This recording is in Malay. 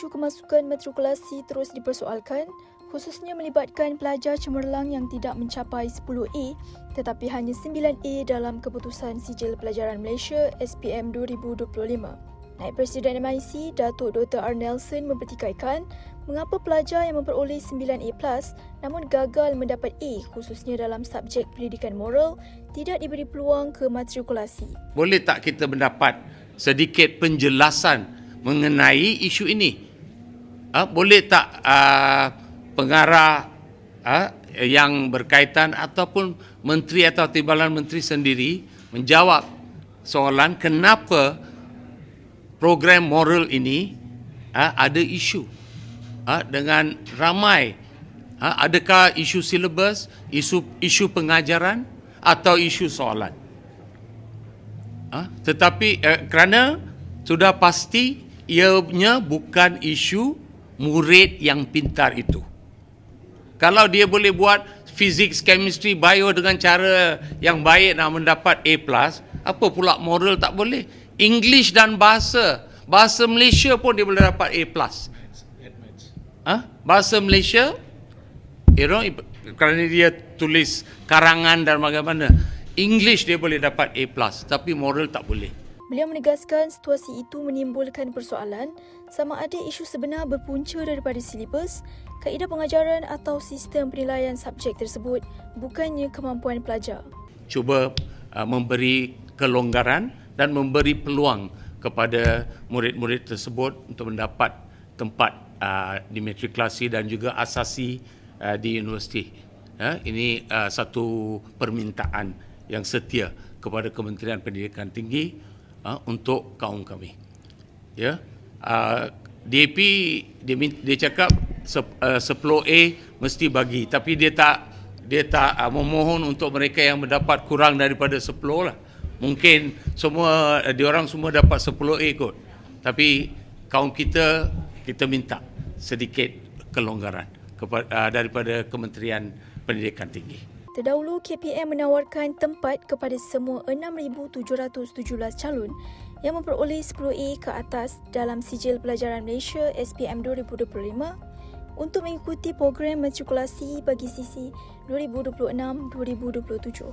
Kemasukan matrikulasi terus dipersoalkan, khususnya melibatkan pelajar cemerlang yang tidak mencapai 10A tetapi hanya 9A dalam keputusan Sijil Pelajaran Malaysia SPM 2025. Naib Presiden MIC, Datuk Dr. R. Nelson mempertikaikan mengapa pelajar yang memperoleh 9A+ namun gagal mendapat A khususnya dalam subjek pendidikan moral tidak diberi peluang ke matrikulasi. Boleh tak kita mendapat sedikit penjelasan mengenai isu ini? Boleh tak pengarah yang berkaitan ataupun menteri atau timbalan menteri sendiri menjawab soalan kenapa program moral ini ada isu dengan ramai. Adakah isu silibus, isu pengajaran atau isu soalan? Tetapi kerana sudah pasti ianya bukan isu murid yang pintar itu. Kalau dia boleh buat fizik, chemistry, bio dengan cara yang baik nak mendapat A+, apa pula moral tak boleh? English dan bahasa Malaysia pun dia boleh dapat A+. Bahasa Malaysia, kerana dia tulis karangan dan bagaimana. English dia boleh dapat A+, tapi moral tak boleh. Beliau menegaskan situasi itu menimbulkan persoalan sama ada isu sebenar berpunca daripada silibus, kaedah pengajaran atau sistem penilaian subjek tersebut, bukannya kemampuan pelajar. Cuba memberi kelonggaran dan memberi peluang kepada murid-murid tersebut untuk mendapat tempat di matrikulasi dan juga asasi di universiti. Ini satu permintaan yang setia kepada Kementerian Pendidikan Tinggi untuk kaum kami. DAP dia cakap 10A mesti bagi, tapi dia tak memohon untuk mereka yang mendapat kurang daripada 10 lah. Mungkin diorang semua dapat 10A kot. Tapi kaum kita minta sedikit kelonggaran daripada Kementerian Pendidikan Tinggi. Terdahulu, KPM menawarkan tempat kepada semua 6,717 calon yang memperoleh 10A ke atas dalam Sijil Pelajaran Malaysia SPM 2025 untuk mengikuti program matrikulasi bagi sisi 2026-2027.